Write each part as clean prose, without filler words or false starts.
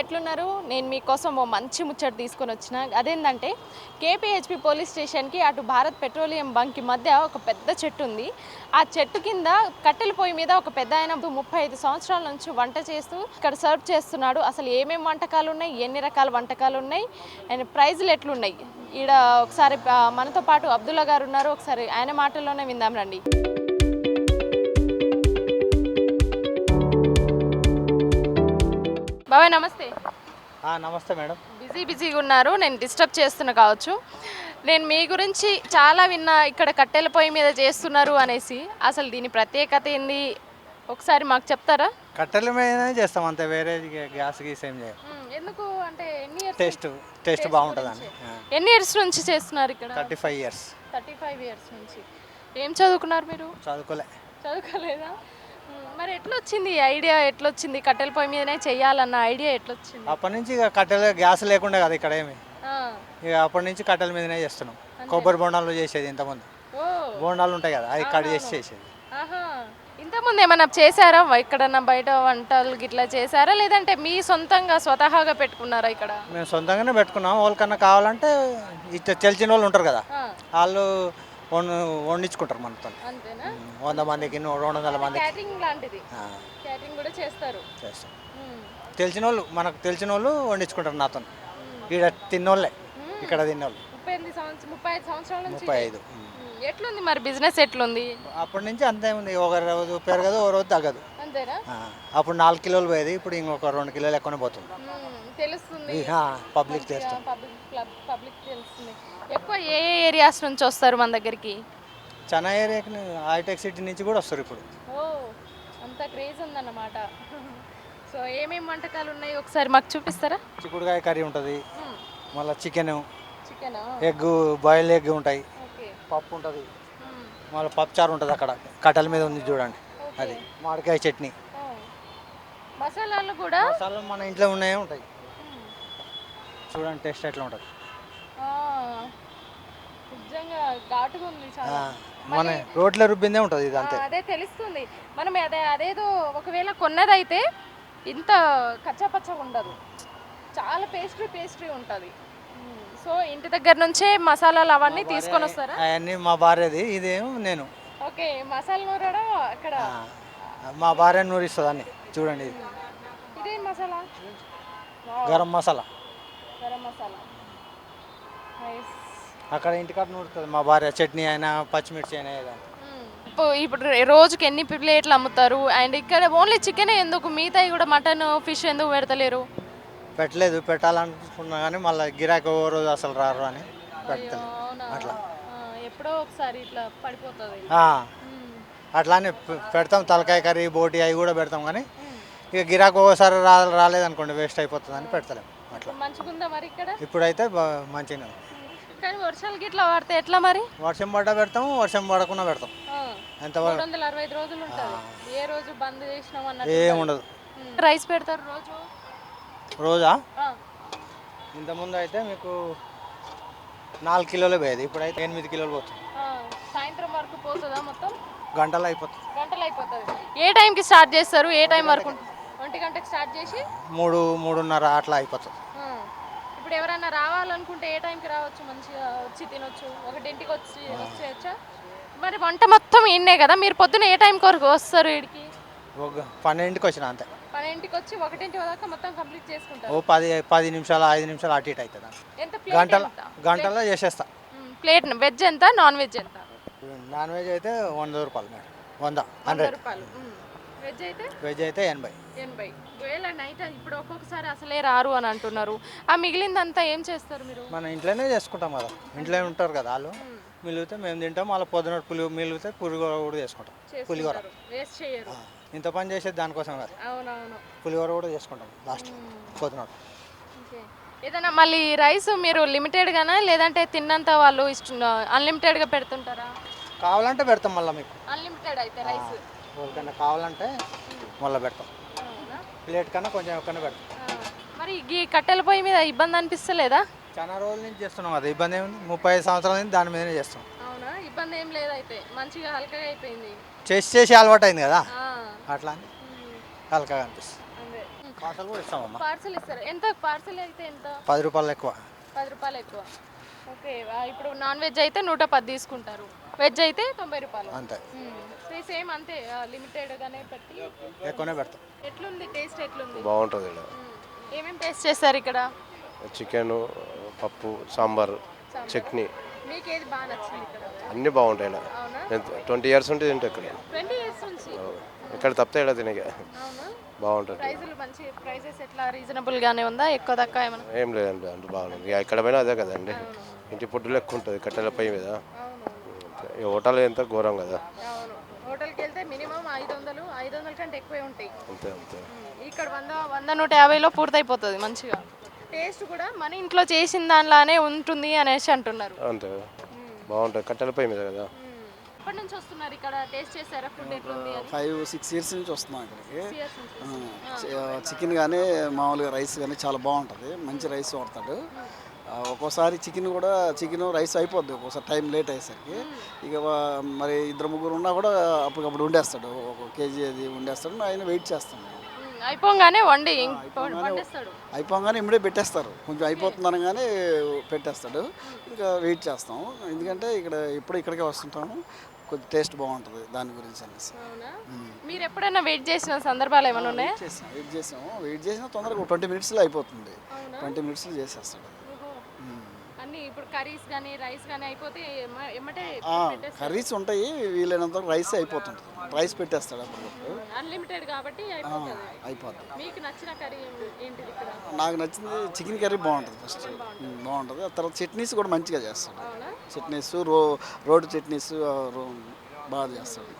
ఎట్లున్నారు? నేను మీకోసం ఓ మంచి ముచ్చట తీసుకొని వచ్చిన. అదేంటంటే కేపీహెచ్పి పోలీస్ స్టేషన్కి అటు భారత్ పెట్రోలియం బంక్కి మధ్య ఒక పెద్ద చెట్టు ఉంది. ఆ చెట్టు కింద కట్టెల పొయ్యి మీద ఒక పెద్ద ఆయన 35 సంవత్సరాల నుంచి వంట చేస్తూ ఇక్కడ సర్వ్ చేస్తున్నాడు. అసలు ఏమేమి వంటకాలు ఉన్నాయి, ఎన్ని రకాల వంటకాలు ఉన్నాయి అండ్ ప్రైజులు ఎట్లున్నాయి ఈడ ఒకసారి మనతో పాటు అబ్దుల్లా గారు ఉన్నారు. ఒకసారి ఆయన మాటల్లోనే విందాం రండి. బాబాయ్ నమస్తే. నమస్తే మేడం. బిజీగా ఉన్నారు, నేను డిస్టర్బ్ చేస్తున్నా కావచ్చు. నేను మీ గురించి చాలా విన్నా, ఇక్కడ కట్టెల పొయ్యి మీద చేస్తున్నారు అనేసి. అసలు దీని ప్రత్యేకత ఏంది ఒకసారి మాకు చెప్తారా? కట్టెల మీదనే చేస్తాం అంతే, వేరే గ్యాస్ గీస్ ఏం చేయం. ఎందుకు అంటే టేస్ట్ బాగుంటుందని. ఎన్ని ఇయర్స్ నుంచి చేస్తున్నారు ఇక్కడ? 35 ఇయర్స్. 35 ఇయర్స్ నుంచి. ఏం చదువుకున్నారు మీరు? చదువుకోలేదా? మరి ఎట్లొచ్చింది ఐడియా? ఎట్లొచ్చింది కట్టెల పొయ్యి మీదనే చెయ్యాలన్న ఐడియా ఎట్లొచ్చింది? అప్పటి నుంచి ఇక కట్టెల గ్యాస్ లేకుండా కదా ఇక్కడ ఏమి, ఇక అప్పటి నుంచి కట్టెల మీదనే చేస్తున్నాం. కొబ్బరి బొండాలు చేసేది ఇంతకుముందు, బొండాలు ఉంటాయి కదా అది కట్ చేసి చేసేది. ఇంతకుముందు ఏమన్నా చేశారా ఎక్కడన్నా బయట వంటలు గిట్లా చేశారా, లేదంటే మీ సొంతంగా స్వతహాగా పెట్టుకున్నారా ఇక్కడ? మేము సొంతంగానే పెట్టుకున్నాం. వాళ్ళకన్నా కావాలంటే ఇట్లా తెలిసిన వాళ్ళు ఉంటారు కదా, వాళ్ళు వండించుకుంటారు మనతో. 100 మందికి 200 మందికి క్యాటరింగ్ లాంటిది క్యాటరింగ్ కూడా చేస్తారు. తెలిసిన వాళ్ళు, మనకు తెలిసిన వాళ్ళు వండించుకుంటారు నాతో. ఇక్కడ తిన్నోళ్ళే, ఇక్కడ తిన్నోళ్ళు. 35 సంవత్సరాల నుంచి. 35. ఎట్లుంది మరి బిజినెస్ ఎట్లుంది? అప్పటి నుంచి అంతే ఉంది, ఒక రోజు పెరగదు ఒక రోజు తగ్గదు. అంతేనా? అప్పుడు 4 కిలోలు పోయేది, ఇప్పుడు ఇంకొక 2 కిలోలు ఎక్కువనే పోతుంది. తెలుస్తుంది పబ్లిక్ తెలుస్తుంది. పబ్లిక్ తెలుస్తుంది. ఎక్కువ ఏ ఏరియాస్ నుంచి వస్తారు మన దగ్గరికి? చాలా ఏరియాకి, హైటెక్ సిటీ నుంచి కూడా వస్తారు ఇప్పుడు. అంత క్రేజ్ ఉందన్నమాట. సో ఏమేమి వంటకాలు ఉన్నాయి ఒకసారి మాకు చూపిస్తారా? చిక్కుడుకాయ కర్రీ ఉంటుంది, మళ్ళీ చికెన్, ఎగ్, బాయిల్ ఎగ్ ఉంటాయి, పప్పు ఉంటుంది, మళ్ళీ పప్పుచారు ఉంటుంది. అక్కడ కట్టెల మీద ఉంది చూడండి, అది మామిడికాయ చట్నీ. మసాలాలు కూడా మన ఇంట్లో ఉన్నాయే ఉంటాయి. చూడండి టేస్ట్ ఎట్లా ఉంటుంది. నిజంగా ఘాటుగా ఉంది చాలా. మన రోట్లో రుబ్బిందే ఉంటుంది ఇది అంతే. అదే తెలుస్తుంది. మనం అదేదో ఒకవేళ కొన్నదైతే ఇంత కచ్చాపచ్చగా ఉండదు, చాలా పేస్ట్రీ ఉంటుంది. సో ఇంటి దగ్గర నుంచే మసాలాలు అవన్నీ తీసుకొని వస్తారా? అవన్నీ మా భార్యది, ఇదేమో నేను. ఓకే, మసాలా నూరడం అక్కడ మా భార్య నూరిస్తుంది అన్ని. చూడండి ఇది ఇదేం మసాలా? గరం మసాలా. గరం మసాలా అక్కడ ఇంటికాడ నూరుతుంది మా భార్య, చట్నీ అయినా పచ్చిమిర్చి అయినా ఏదైనా. ఇప్పుడు రోజుకి ఎన్ని ప్లేట్లు అమ్ముతారు? అండ్ ఇక్కడ ఓన్లీ చికెన్ ఎందుకు, మిగతాయి కూడా మటన్, ఫిష్ ఎందుకు పెడతలేరు? పెట్టలేదు, పెట్టాలనుకున్నా కానీ మళ్ళీ గిరాకీ ఓ రోజు అసలు రారు అని పెట్టలేదు. అట్లా ఎప్పుడో ఒకసారి ఇట్లా పడిపోతుంది. అట్లానే పెడతాం, తలకాయ కర్రీ, బోటి అవి కూడా పెడతాం. కానీ ఇక గిరాకీ ఒకసారి రాలేదనుకోండి వేస్ట్ అయిపోతుంది అని పెడతలేము. అట్లా మంచిగుందా మరి ఇక్కడ? ఇప్పుడైతే మంచిగా. కానీ వర్షాలు గిట్లా పడితే ఎట్లా మరి? వర్షం పడ్డా పెడతాము, వర్షం పడకుండా పెడతాం. ఎంత 365 రోజులు ఉంటుంది, ఏ రోజు బంద్ చేసినాం అన్నట్టు ఏముండదు. రైస్ పెడతారు రోజా? ఇంతకుముందు అయితే మీకు 4 కిలోలు పోయేది, ఇప్పుడైతే 8 కిలోలు పోతుంది. సాయంత్రం వరకు పోతుందా? మొత్తం గంటలు అయిపోతుంది. ఏ టైంకి స్టార్ట్ చేస్తారు? ఏ టైం వరకు? 1 గంటకి స్టార్ట్ చేసి 3-3:30 అట్లా అయిపోతుంది. ఇప్పుడు ఎవరైనా రావాలనుకుంటే ఏ టైంకి రావచ్చు? మంచిగా వచ్చి తినొచ్చు, 1ంటికి వచ్చేయచ్చా? మరి వంట మొత్తం ఈయనే కదా, మీరు పొద్దున ఏ టైం వరకు వస్తారు? వీడికి 12ంటికి వచ్చిన అంతే. 12ంటికి వచ్చి 1 దాకా మొత్తం కంప్లీట్ చేసుకుంటారు. ఓ 10 నిమిషాలు 5 నిమిషాలు అటు ఇటు అవుతుంది. గంటలో చేసేస్తా. ప్లేట్ వెజ్ ఎంత, నాన్ వెజ్ ఎంత? నాన్ వెజ్ అయితే 100 రూపాయలు మేడం. 100 రూపాయలు. వెజ్ అయితే 80. ఒకవేళ నైట్ ఇప్పుడు ఒక్కొక్కసారి అసలే రారు అని అంటున్నారు, ఆ మిగిలిందంతా ఏం చేస్తారు మీరు? మన ఇంట్లోనే చేసుకుంటాం కదా, ఇంట్లో ఉంటారు కదా వాళ్ళు, మిగిలితే మేము తింటాం. మళ్ళీ పొద్దున మిగిలితే పులిహోర కూడా చేసుకుంటాం. పులిహోర వేస్ట్ చేయరు. ఇంత పని చేసేది దానికోసం కదా. అవునవును, పులిహోర కూడా చేసుకుంటాం లాస్ట్ పొద్దున. ఏదైనా మళ్ళీ రైస్ మీరు లిమిటెడ్గానా, లేదంటే తిన్నంత వాళ్ళు అన్లిమిటెడ్గా పెడుతుంటారా? కావాలంటే పెడతాం మళ్ళీ మీకు. అన్లిమిటెడ్ అయితే రైస్ ఎవరికైనా కావాలంటే మళ్ళీ పెడతాం. ప్లేట్ కన్నా కొంచెం ఎక్కువనే పెడతాం. మరి ఈ కట్టెల పొయ్యి మీద ఇబ్బంది అనిపిస్తలేదా? చాలా రోజుల నుంచి చేస్తున్నాం కదా, ఇబ్బంది ఏముంది? 35 సంవత్సరాల నుంచి దాని మీదనే చేస్తాం. అవునా? ఇబ్బంది ఏం లేదైతే, మంచిగా హల్కగా అయిపోయింది. చేసి అలవాటు అయింది కదా, అట్లా అని హల్కగా అనిపిస్తుంది. పార్సల్ కూడా ఇస్తామమ్మా. పార్సల్ ఇస్తారు. ఎంత పార్సల్ అయితే ఎంత? 10 రూపాయలు ఎక్కువ. 10 రూపాయలు ఎక్కువ. ఓకే. ఇప్పుడు నాన్ వెజ్ అయితే 110 తీసుకుంటారు, వెజ్ అయితే 90 రూపాయలు అంతే. సేమ్ అంతే, లిమిటెడ్గానే పెట్టి ఎక్కువనే పెడతాం. ఎట్లుంది టేస్ట్? ఎట్లుంది? బాగుంటుంది ఇక్కడ. ఏమేమి టేస్ట్ చేస్తారు ఇక్కడ? చికెన్, పప్పు, సాంబార్, చట్నీ మీకు ఏది బాగా నచ్చింది ఇక్కడ? అన్నీ బాగుంటాయి ఇక్కడ. అవునా? 20 ఇయర్స్ ఉంటుంది తింటే ఇక్కడ. 20 ఇయర్స్ నుంచి? ఇక్కడ తప్పితే ఇక్కడ తినక అవునా? బాగుంటుంది. ప్రైజులు మంచి ప్రైసెస్ ఎట్లా రీజనబుల్ గానే ఉందా? ఎక్కువ తక్కువ ఏమన్నా? ఏం లేదండి, అంత బాగుంది. ఇక ఎక్కడ పోయినా అదే కదండి, ఇంటి ఫుడ్లు ఎక్కువ ఉంటుంది కట్టెల పొయ్యి మీద. ఈ హోటల్ ఎంత ఘోరం కదా. అవును, హోటల్కి వెళ్తే మినిమం 500 కంటే ఎక్కువే ఉంటాయి. అంతే అంతే. ఇక్కడ 100-150లో పూర్తయిపోతుంది మంచిగా. టేస్ట్ కూడా మన ఇంట్లో చేసిన దానిలానే ఉంటుంది అనేసి అంటున్నారు. అంతే బాగుంటుంది, కట్టెల పొయ్యి మీద కదా. ఎప్పటి నుంచి వస్తున్నారు ఇక్కడ? టేస్ట్ చేశారా ఫుడ్ ఎట్లుంది అని? 5-6 ఇయర్స్ నుంచి వస్తున్నాం ఇక్కడికి. Years నుంచి. చికెన్ కానీ మామూలుగా రైస్ కానీ చాలా బాగుంటుంది, మంచి రైస్ వాడతాడు. ఒక్కోసారి చికెన్ రైస్ అయిపోద్ది, ఒక్కోసారి టైం లేట్ అయ్యేసరికి. ఇక మరి 2-3 ఉన్నా కూడా అప్పటికప్పుడు వండేస్తాడు, 1 కేజీ అది వండేస్తాడు. ఆయన వెయిట్ చేస్తాను. అయిపోగానే వండేస్తాడు. అయిపోగానే ఇమ్మడే పెట్టేస్తారు, కొంచెం అయిపోతుందనగానే పెట్టేస్తాడు. ఇంకా వెయిట్ చేస్తాం, ఎందుకంటే ఇక్కడికే వస్తుంటాము. కొంచెం టేస్ట్ బాగుంటుంది దాని గురించి అనేసి. మీరు ఎప్పుడైనా వెయిట్ చేసిన సందర్భాలు ఏమైనా ఉన్నాయా? వెయిట్ చేసినా తొందరగా 20 మినిట్స్లో అయిపోతుంది. 20 మినిట్స్లో చేసేస్తాడు. అన్ని ఇప్పుడు కర్రీస్ కానీ రైస్ కానీ అయిపోతే ఎమ్మటే కర్రీస్ ఉంటాయి, వీలైనంత రైస్ అయిపోతుంది. రైస్ పెట్టేస్తాడు అప్పటికప్పుడు. అన్లిమిటెడ్ కాబట్టి అయిపోతుంది. మీకు నచ్చిన కర్రీ ఏంటిది ఇక్కడ? నాకు నచ్చింది చికెన్ కర్రీ బాగుంటుంది. ఫస్ట్ బాగుంటుంది, ఆ తర్వాత చట్నీస్ కూడా మంచిగా చేస్తాడు. చట్నీస్ రోడ్ చట్నీస్ బాగా చేస్తాడు.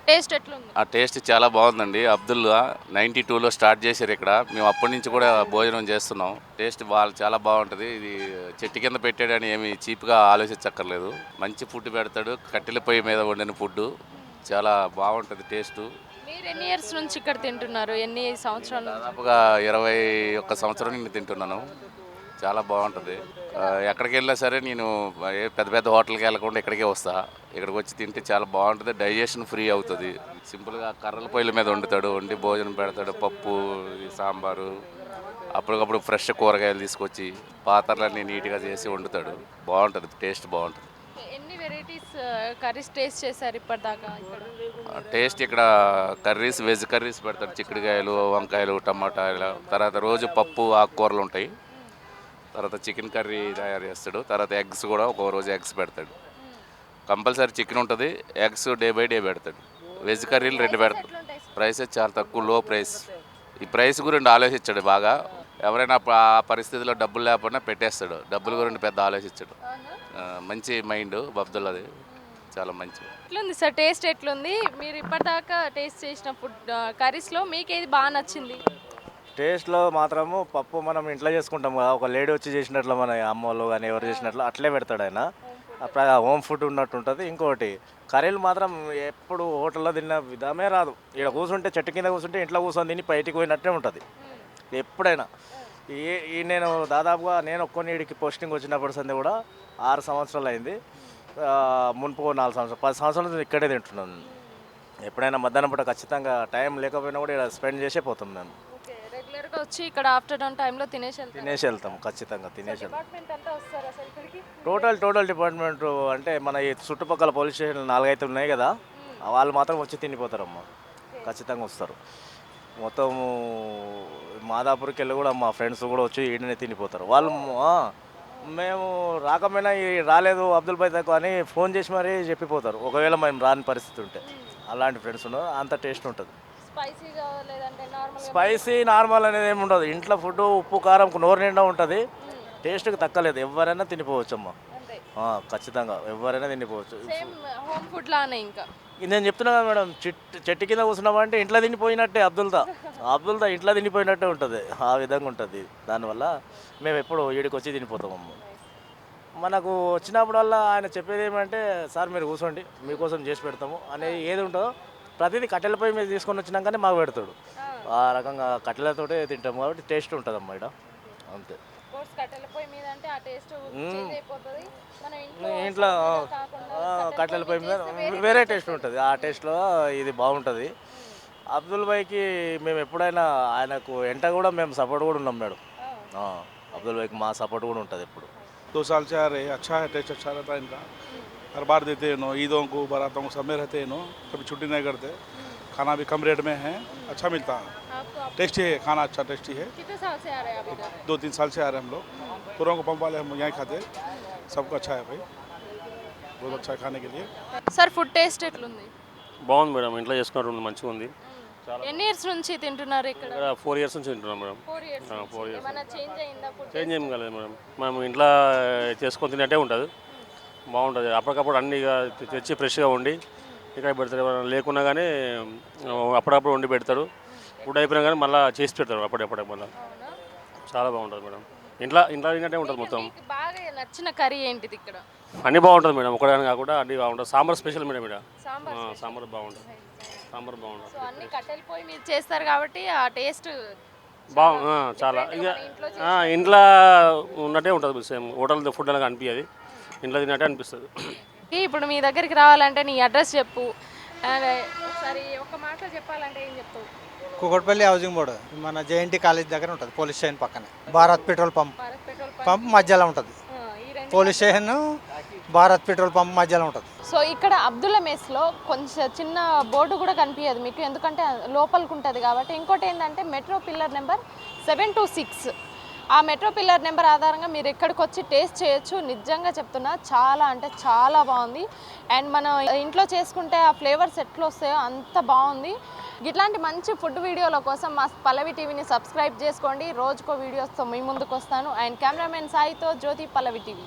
టేస్ట్ ఎట్లుంది? ఆ టేస్ట్ చాలా బాగుందండి. అబ్దుల్లా 92లో స్టార్ట్ చేశారు ఇక్కడ. మేము అప్పటి నుంచి కూడా భోజనం చేస్తున్నాం. టేస్ట్ చాలా బాగుంటుంది. ఇది చెట్టు కింద పెట్టాడని ఏమి చీప్గా ఆలోచించక్కర్లేదు. మంచి ఫుడ్ పెడతాడు, కట్టెల పొయ్యి మీద వండిన ఫుడ్ చాలా బాగుంటుంది టేస్ట్. మీరు ఎన్ని ఇయర్స్ నుంచి ఇక్కడ తింటున్నారు? ఎన్ని సంవత్సరాలు? దాదాపుగా 21 సంవత్సరం నేను తింటున్నాను. చాలా బాగుంటుంది. ఎక్కడికి వెళ్ళినా సరే నేను పెద్ద పెద్ద హోటల్కి వెళ్ళకుండా ఇక్కడికే వస్తా. ఇక్కడికి వచ్చి తింటే చాలా బాగుంటుంది, డైజెషన్ ఫ్రీ అవుతుంది. సింపుల్గా కర్రల పొయ్యిల మీద వండి భోజనం పెడతాడు. పప్పు, సాంబారు, అప్పటికప్పుడు ఫ్రెష్ కూరగాయలు తీసుకొచ్చి పాత్రలన్నీ నీట్గా చేసి వండుతాడు. బాగుంటుంది, టేస్ట్ బాగుంటుంది. ఎన్ని వెరైటీస్ కర్రీస్ టేస్ట్ చేశారు ఇప్పటిదాకా ఇక్కడ? టేస్ట్ ఇక్కడ కర్రీస్, వెజ్ కర్రీస్ పెడతాడు. చిక్కుడుకాయలు, వంకాయలు, టమాటాలు, తర్వాత రోజు పప్పు, ఆకుకూరలు ఉంటాయి. తర్వాత చికెన్ కర్రీ తయారు చేస్తాడు. తర్వాత ఎగ్స్ కూడా ఒక రోజు ఎగ్స్ పెడతాడు. కంపల్సరీ చికెన్ ఉంటుంది, ఎగ్స్ డే బై డే పెడతాడు. వెజ్ కర్రీలు 2 పెడతాడు. ప్రైసెస్ చాలా తక్కువ, లో ప్రైస్. ఈ ప్రైస్ గురించి ఆలోచించాడు బాగా. ఎవరైనా ఆ పరిస్థితిలో డబ్బులు లేకపోయినా పెట్టేస్తాడు. డబ్బుల గురించి పెద్ద ఆలోచించాడు. మంచి మైండ్ అబ్దుల్లాది, చాలా మంచి. ఎట్లుంది సార్ టేస్ట్? ఎట్లుంది? మీరు ఇప్పటిదాకా టేస్ట్ చేసిన ఫుడ్ కర్రీస్లో మీకు ఏది బాగా నచ్చింది? టేస్ట్లో మాత్రము పప్పు మనం ఇంట్లో చేసుకుంటాం కదా, ఒక లేడీ వచ్చి చేసినట్లు, మన అమ్మ వాళ్ళు కానీ ఎవరు చేసినట్లు అట్లే పెడతాడు ఆయన. హోమ్ ఫుడ్ ఉన్నట్టు ఉంటుంది. ఇంకోటి కర్రీలు మాత్రం ఎప్పుడు హోటల్లో తిన్న విధమే రాదు. ఇక్కడ కూర్చుంటే, చెట్టు కింద కూర్చుంటే ఇంట్లో కూర్చొని తిని బయటికి పోయినట్టే ఉంటుంది ఎప్పుడైనా. నేను దాదాపుగా ఒక్కొక్కడికి పోస్టింగ్ వచ్చినప్పుడు సంది కూడా 6 సంవత్సరాలు అయింది. మున్పు 4 సంవత్సరాలు, 10 సంవత్సరాల నుంచి ఇక్కడే తింటున్నాను. ఎప్పుడైనా మధ్యాహ్నం పూట ఖచ్చితంగా టైం లేకపోయినా కూడా ఇక్కడ స్పెండ్ చేసే పోతాం మేము. రెగ్యులర్గా వచ్చి ఇక్కడ ఆఫ్టర్నూన్ టైంలో తినేసి వెళ్తాం, ఖచ్చితంగా తినేసి వెళ్తాం. డిపార్ట్మెంట్ అంతా వస్తారు అసలు ఇక్కడికి? టోటల్ డిపార్ట్మెంట్ అంటే మన ఈ చుట్టుపక్కల పోలీస్ స్టేషన్లు 4-5 ఉన్నాయి కదా, వాళ్ళు మాత్రం వచ్చి తినిపోతారమ్మా, ఖచ్చితంగా వస్తారు. మొత్తము మాదాపూర్కి వెళ్ళి కూడా మా ఫ్రెండ్స్ కూడా వచ్చి ఈడనే తినిపోతారు వాళ్ళు. మేము రాకపోయినా రాలేదు అబ్దుల్ భాయ్ తక్కువ అని ఫోన్ చేసి మరీ చెప్పిపోతారు, ఒకవేళ మేము రాని పరిస్థితి ఉంటే. అలాంటి ఫ్రెండ్స్ ఉన్నారు, అంత టేస్ట్ ఉంటుంది. స్పైసీ నార్మల్ అనేది ఏమి ఉండదు. ఇంట్లో ఫుడ్ ఉప్పు కారం నోరు నిండా ఉంటుంది, టేస్ట్కి తక్కలేదు. ఎవరైనా తినిపోవచ్చు అమ్మా, ఖచ్చితంగా ఎవరైనా తినిపోవచ్చు. హోమ్ ఫుడ్ లానే. ఇంకా నేను చెప్తున్నా కదా మేడం, చెట్టు కింద కూర్చున్నామంటే ఇంట్లో తినిపోయినట్టే. అబ్దుల్దా ఇంట్లో తినిపోయినట్టే ఉంటుంది, ఆ విధంగా ఉంటుంది. దానివల్ల మేము ఎప్పుడు ఈడికి వచ్చి తినిపోతామమ్మ. మనకు వచ్చినప్పుడల్లా ఆయన చెప్పేది ఏమంటే, సార్ మీరు కూర్చోండి, మీకోసం చేసి పెడతాము అనేది ఏది ఉంటుందో ప్రతిదీ కట్టెల పొయ్యి మీద తీసుకొని వచ్చినాకనే మాకు పెడతాడు. ఆ రకంగా కట్టెలతోటే తింటాము కాబట్టి టేస్ట్ ఉంటుంది అమ్మ ఇక్కడ, అంతే. ఇంట్లో కట్టెల పొయ్యి మీద వేరే టేస్ట్ ఉంటుంది, ఆ టేస్ట్లో ఇది బాగుంటుంది. అబ్దుల్ భాయ్కి మేము ఎప్పుడైనా ఆయనకు ఎంట కూడా మేము సపోర్ట్ కూడా ఉన్నాం మేడం. అబ్దుల్ భాయ్కి మా సపోర్ట్ కూడా ఉంటుంది ఎప్పుడు. 2 साल से आ रहे हैं, अच्छा है, टेस्ट अच्छा रहता है इनका। हर बार देते हैं नो, ईदों को बारातों को सब में रहते हैं नो, कभी छुट्टी नहीं करते। खाना भी कम रेट में है, अच्छा मिलता है, टेस्टी है खाना, अच्छा टेस्टी है। कितने साल से आ रहे हैं आप इधर? 2-3 साल से आ रहे हैं हम लोग। तुरंग को पंप वाले हम यहाँ खाते हैं, सबको अच्छा है भाई, बहुत अच्छा है खाने के लिए। సార్ ఫుడ్ టేస్ట్ ఎట్లుంది? బాగుంది మేడం, ఇంట్లో చేసుకున్నట్టు మంచిగా ఉంది. ఎన్ని ఇయర్స్ నుంచి తింటున్నారు ఇక్కడ? ఇక్కడ 4 years నుంచి తింటున్నాం మేడం. 4 ఇయర్స్. 4 years. ఏమైనా చేంజ్ అయిందా ఫుడ్? చేంజ్ ఏం కాలేదు మేడం, మనం ఇంట్లో చేసుకొని తిన్నట్టే ఉంటుంది, బాగుంటుంది. అప్పటికప్పుడు అన్ని ఇక తెచ్చి ఫ్రెష్గా వండి ఇక్కడ పెడతారు. ఎవరైనా లేకున్నా కానీ అప్పుడప్పుడు వండి పెడతారు. ఫుడ్ అయిపోయినా కానీ మళ్ళీ చేసి పెడతారు అప్పుడప్పుడు మళ్ళీ. చాలా బాగుంటుంది మేడం, ఇంట్లో తిన్నట్టే ఉంటుంది మొత్తం. మీకు బాగా నచ్చిన కర్రీ ఏంటిది ఇక్కడ? అన్నీ బాగుంటుంది మేడం, ఒకదాని కాకుండా అన్నీ బాగుంటుంది. సాంబార్ స్పెషల్ మేడం ఇక్కడ. సాంబార్ సాంబార్ బాగుంటుంది, సాంబార్ బాగుంటుంది. సో అన్ని కట్టెల పొయ్యి మీరు చేస్తారు కాబట్టి ఆ టేస్ట్ చాలా ఇక ఇంట్లో ఉన్నట్టే ఉంటుంది. సేమ్ హోటల్ ఫుడ్ అనేది అనిపించదు, ఇంట్లో తిన్నట్టే అనిపిస్తుంది. ఇప్పుడు మీ దగ్గరికి రావాలంటే నీ అడ్రస్ చెప్పు. అండ్ ఒకసారి ఒక మాటలో చెప్పాలంటే ఏం చెప్తావు? కుకట్పల్లి హౌసింగ్ బోర్డు మన జేఎన్టీ కాలేజ్ దగ్గర ఉంటుంది, పోలీస్ స్టేషన్ పక్కనే. Bharat petrol pump Bharat petrol pump మధ్యలో ఉంటుంది, ఈ రెండు. Police station Bharat petrol pump మధ్యలో ఉంటుంది. సో ఇక్కడ అబ్దుల్లా మెస్లో కొంచెం చిన్న బోర్డు కూడా కనిపించదు మీకు, ఎందుకంటే లోపలికి ఉంటుంది కాబట్టి. ఇంకోటి ఏంటంటే మెట్రో పిల్లర్ నెంబర్ 726, ఆ మెట్రో పిల్లర్ నెంబర్ ఆధారంగా మీరు ఎక్కడికి వచ్చి టేస్ట్ చేయొచ్చు. నిజంగా చెప్తున్నా, చాలా అంటే చాలా బాగుంది. అండ్ మనం ఇంట్లో చేసుకుంటే ఆ ఫ్లేవర్స్ ఎట్లా వస్తాయో అంత బాగుంది. ఇట్లాంటి మంచి ఫుడ్ వీడియోల కోసం మా పల్లవి టీవీని సబ్స్క్రైబ్ చేసుకోండి. రోజుకో వీడియోస్తో మీ ముందుకు వస్తాను. అండ్ కెమెరామెన్ సాయితో జ్యోతి, పల్లవి టీవీ.